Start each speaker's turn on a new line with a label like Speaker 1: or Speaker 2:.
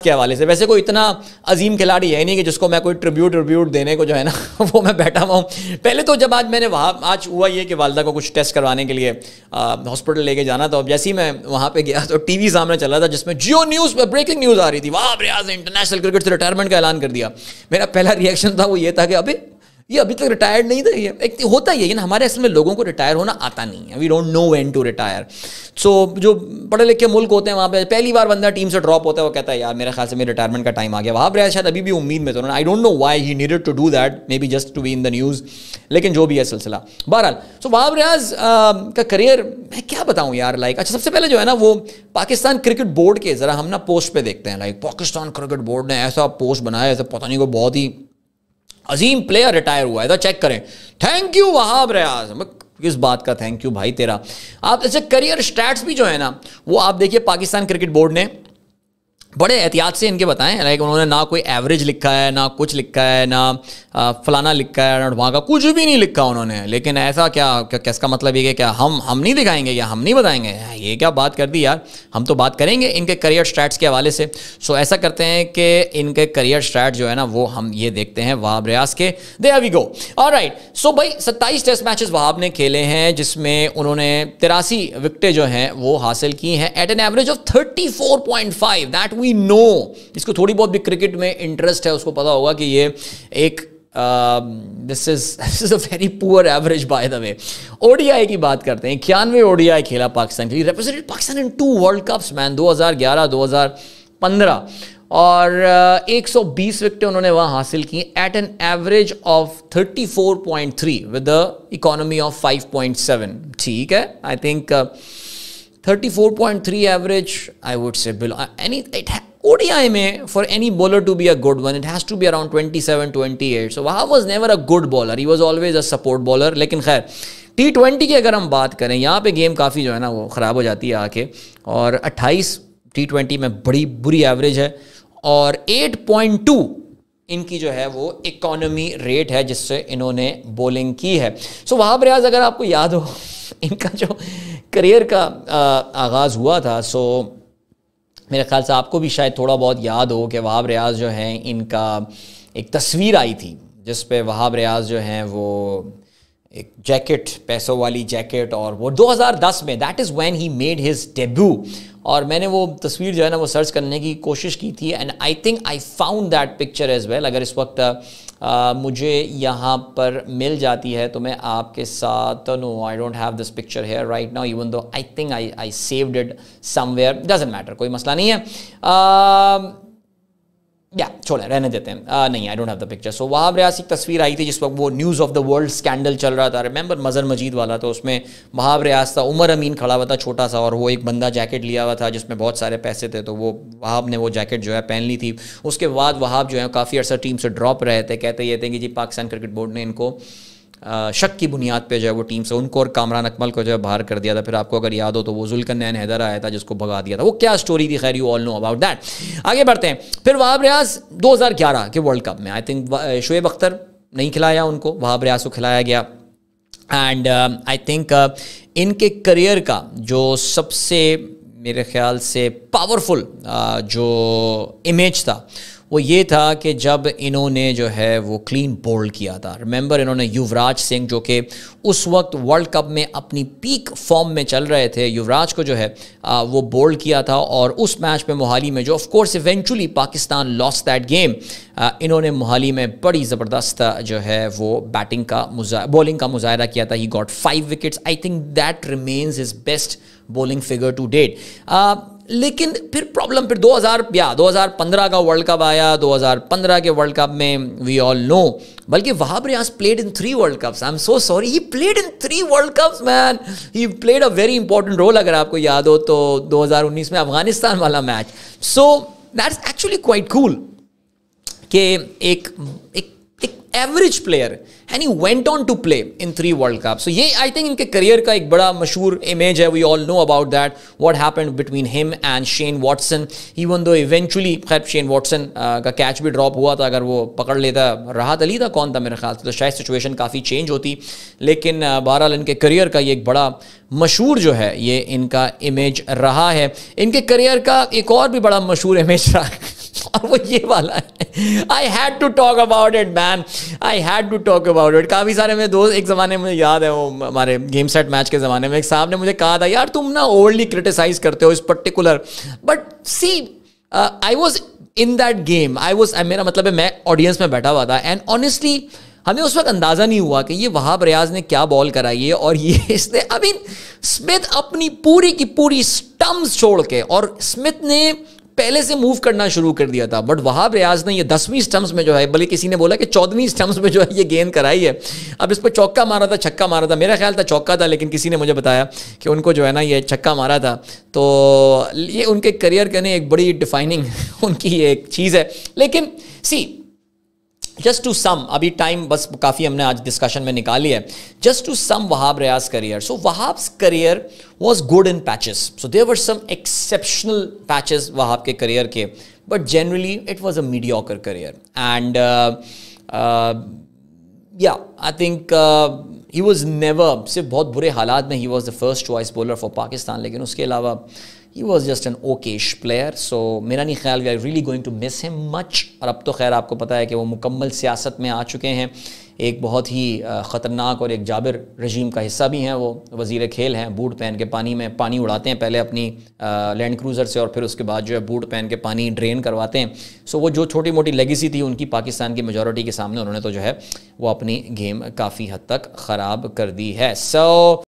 Speaker 1: کے حوالے سے. ویسے کوئی اتنا عظیم کھلاڑی ہے نہیں کہ جس کو میں کوئی ٹریبیوٹ دینے کو جو ہے نا وہ میں بیٹھا ہوا ہوں. پہلے تو جب آج میں نے وہاں آج ہوا یہ کہ والدہ کو کچھ ٹیسٹ کروانے کے لیے ہاسپٹل لے کے جانا تھا. اب جیسے ہی میں وہاں پہ گیا تو ٹی وی سامنے چل رہا تھا جس میں جیو نیوز پہ بریکنگ نیوز آ رہی تھی, وہاب ریاض نے انٹرنیشنل کرکٹ سے ریٹائرمنٹ کا اعلان کر دیا. میرا پہلا ریئیکشن تھا وہ یہ تھا کہ یہ ابھی تک ریٹائرڈ نہیں تھا. یہ ایک ہوتا ہی ہے نا ہمارے اصل میں لوگوں کو ریٹائر ہونا آتا نہیں ہے. We don't know when to retire. So جو پڑھے لکھے ملک ہوتے ہیں وہاں پہ پہلی بار بندہ ٹیم سے ڈراپ ہوتا ہے وہ کہتا ہے یار میرے خیال سے میرے ریٹائرمنٹ کا ٹائم آ گیا. وہاں پر شاید ابھی بھی امید میں تو I don't know why he needed to do that, maybe just to be in the news, لیکن جو بھی ہے سلسلہ بہرحال. سو وہاب ریاض کا کریئر میں کیا بتاؤں یار. لائک اچھا سب سے پہلے جو ہے نا وہ پاکستان کرکٹ بورڈ کے ذرا ہم نا پوسٹ پہ دیکھتے ہیں. لائک پاکستان کرکٹ بورڈ نے ایسا پوسٹ بنایا ایسا پتہ نہیں کو بہت ہی عظیم پلیئر ریٹائر ہوا ہے. تو چیک کریں, تھینک یو وہاب ریاض. کس بات کا تھینک یو بھائی تیرا. آپ ایسے کریئر سٹیٹس بھی جو ہے نا وہ آپ دیکھیے پاکستان کرکٹ بورڈ نے بڑے احتیاط سے ان کے بتائیں. لائک انہوں نے نہ کوئی ایوریج لکھا ہے, نہ کچھ لکھا ہے, نہ فلانا لکھا ہے, نہ وہاں کا کچھ بھی نہیں لکھا انہوں نے. لیکن ایسا کیا اس کا مطلب یہ کہ کیا ہم نہیں دکھائیں گے یا ہم نہیں بتائیں گے؟ یہ کیا بات کر دی یار. ہم تو بات کریں گے ان کے کریئر سٹیٹس کے حوالے سے. سو ایسا کرتے ہیں کہ ان کے کریئر سٹیٹ جو ہے نا وہ ہم یہ دیکھتے ہیں وہاب ریاض کے. There we go. Alright. سو بھائی 27 ٹیسٹ میچز وہاب نے کھیلے ہیں جس میں انہوں نے 83 وکٹیں جو ہیں وہ حاصل کی ہیں at an average of 34.5. That we know. اس کو تھوڑی بہت بھی کرکٹ میں انٹرسٹ ہے اس کو پتا ہوگا کہ یہ ایک this is a very poor average by the way. ODI کی بات کرتے ہیں. 91 ODI کھیلا پاکستان کے لیے. represented Pakistan in 2 World Cups man, 2011 2015, اور 120 وکٹیں انہوں نے وہاں حاصل کی at an average of 34.3 with the economy of 5.7. ٹھیک ہے, I think 34.3 average I would say ODI میں for any bowler to be a good one, it has to be around 27-28. So Wahab was never a good bowler. He was always a support bowler. لیکن خیر T20 کی اگر ہم بات کریں یہاں پہ گیم کافی جو ہے نا وہ خراب ہو جاتی ہے آ کے, اور 28 T20 میں بڑی بری ایوریج ہے, اور 8.2 ان کی جو ہے وہ اکانومی ریٹ ہے جس سے انہوں نے بولنگ کی ہے. سو وہاب ریاض اگر آپ کو یاد ہو ان کا جو کریئر کا آغاز ہوا تھا, سو میرے خیال سے آپ کو بھی شاید تھوڑا بہت یاد ہو کہ وہاب ریاض جو ہیں ان کا ایک تصویر آئی تھی جس پہ وہاب ریاض جو ہیں وہ ایک جیکٹ, پیسوں والی جیکٹ, اور وہ 2010 میں that is when he made his debut. اور میں نے وہ تصویر جو ہے نا وہ سرچ کرنے کی کوشش کی تھی and I think I found that picture as well. اگر اس وقت مجھے یہاں پر مل جاتی ہے تو میں آپ کے ساتھ, no I don't have this picture here right now even though I think I saved it somewhere, doesn't matter, کوئی مسئلہ نہیں ہے. چھوڑیں رہنے دیتے ہیں. نہیں, I don't have the picture. So Wahab Riaz کی تصویر آئی تھی جس وقت وہ news of the world scandal چل رہا تھا. ریمبر مظہر مجید والا, تو اس میں وہاب ریاض تھا, عمر امین کھڑا ہوا تھا چھوٹا سا, اور وہ ایک بندہ جیکٹ لیا ہوا تھا جس میں بہت سارے پیسے تھے, تو وہ وہاب نے وہ جیکٹ جو ہے پہن لی تھی. اس کے بعد وہاب جو ہے کافی عرصہ ٹیم سے ڈراپ رہے تھے. کہتے یہ تھے کہ جی پاکستان کرکٹ بورڈ نے ان کو شک کی بنیاد پہ جو ہے وہ ٹیم سے ان کو اور کامران اکمل کو جو ہے باہر کر دیا تھا. پھر آپ کو اگر یاد ہو تو وہ ذوالقرنین حیدر آیا تھا جس کو بھگا دیا تھا. وہ کیا سٹوری تھی, خیر you all know about that. آگے بڑھتے ہیں. پھر وہاب ریاض 2011 کے ورلڈ کپ میں آئی تھنک شعیب اختر نہیں کھلایا ان کو, وہاب ریاض کو کھلایا گیا. اینڈ آئی تھنک ان کے کریئر کا جو سب سے میرے خیال سے پاورفل جو امیج تھا وہ یہ تھا کہ جب انہوں نے جو ہے وہ کلین بولڈ کیا تھا. ریمبر انہوں نے یوراج سنگھ جو کہ اس وقت ورلڈ کپ میں اپنی پیک فارم میں چل رہے تھے, یوراج کو جو ہے وہ بولڈ کیا تھا. اور اس میچ میں موہالی میں جو of course eventually Pakistan last that game, انہوں نے موہالی میں بڑی زبردست جو ہے وہ بولنگ کا مظاہرہ کیا تھا. He got 5 wickets. I think that remains his best bowling figure to date. لیکن پھر پرابلم پھر 2015 کا ورلڈ کپ آیا. 2015 کے ورلڈ کپ میں وی آل نو, بلکہ Wahab Riaz played in 3 world cups. I am so sorry, he played in 3 world cups man. He played a very important role. اگر آپ کو یاد ہو تو 2019 میں افغانستان والا match. So that's actually quite cool کہ ایک average player and he went on to play in 3 world cup. So یہ آئی تھنک ان کے کریئر کا ایک بڑا مشہور امیج ہے. We all know about that what happened between ہم and Shane Watson. Even though eventually خیر Shane Watson کا کیچ بھی ڈراپ ہوا تھا, اگر وہ پکڑ لیتا, راحت علی تھا کون تھا میرے خیال سے, تو شاید سچویشن کافی چینج ہوتی. لیکن بہرحال ان کے کریئر کا یہ ایک بڑا مشہور جو ہے یہ ان کا امیج رہا ہے. ان کے کریئر کا ایک اور بھی بڑا مشہور امیج رہا اور وہ یہ والا ہے. I had to talk about it man, I had to talk about it. کافی سارے میرے دوست, ایک زمانے میں یاد ہے وہ ہمارے گیم سیٹ میچ کے زمانے میں ایک صاحب نے مجھے کہا تھا یار تم نا اوورلی کرٹیسائز کرتے ہو اس particular, but see I was in that game, میرا مطلب ہے میں آڈینس میں بیٹھا ہوا تھا, اینڈ آنیسٹلی ہمیں اس وقت اندازہ نہیں ہوا کہ یہ وہاب ریاض نے کیا بال کرائی ہے, اور یہ اس نے اسمتھ اپنی پوری کی پوری سٹمپس چھوڑ کے, اور اسمتھ نے پہلے سے موو کرنا شروع کر دیا تھا, بٹ وہاب ریاض نے یہ 10ویں سٹمپس میں جو ہے, بلکہ کسی نے بولا کہ 14ویں سٹمپس میں جو ہے یہ گیند کرائی ہے. اب اس پہ چوکا مارا تھا, چھکا مارا تھا, میرا خیال تھا چوکا تھا, لیکن کسی نے مجھے بتایا کہ ان کو جو ہے نا یہ چھکا مارا تھا. تو یہ ان کے کریئر کے ایک بڑی ڈیفائننگ ان کی یہ ایک چیز ہے. لیکن سی جسٹ ٹو سم, ابھی ٹائم بس کافی ہم نے آج ڈسکشن میں نکالی ہے, just to sum Wahab Riaz career. So Wahab's career was good in patches, so there were some exceptional patches وہاب کے کریئر کے, but generally it was a mediocre career. And yeah, I think he was never, صرف بہت برے حالات میں he was the first choice bowler for Pakistan, لیکن اس کے علاوہ he was just an okayish player. So میرا نہیں خیال we are really going to miss him much. اور اب تو خیر آپ کو پتہ ہے کہ وہ مکمل سیاست میں آ چکے ہیں, ایک بہت ہی خطرناک اور ایک جابر رژیم کا حصہ بھی ہیں. وہ وزیر کھیل ہیں, بوٹ پہن کے پانی میں پانی اڑاتے ہیں پہلے اپنی لینڈ کروزر سے, اور پھر اس کے بعد جو ہے بوٹ پہن کے پانی ڈرین کرواتے ہیں. سو وہ جو چھوٹی موٹی لیگیسی تھی ان کی پاکستان کی میجورٹی کے سامنے, انہوں نے تو جو ہے وہ اپنی گیم کافی حد تک خراب کر دی ہے. سو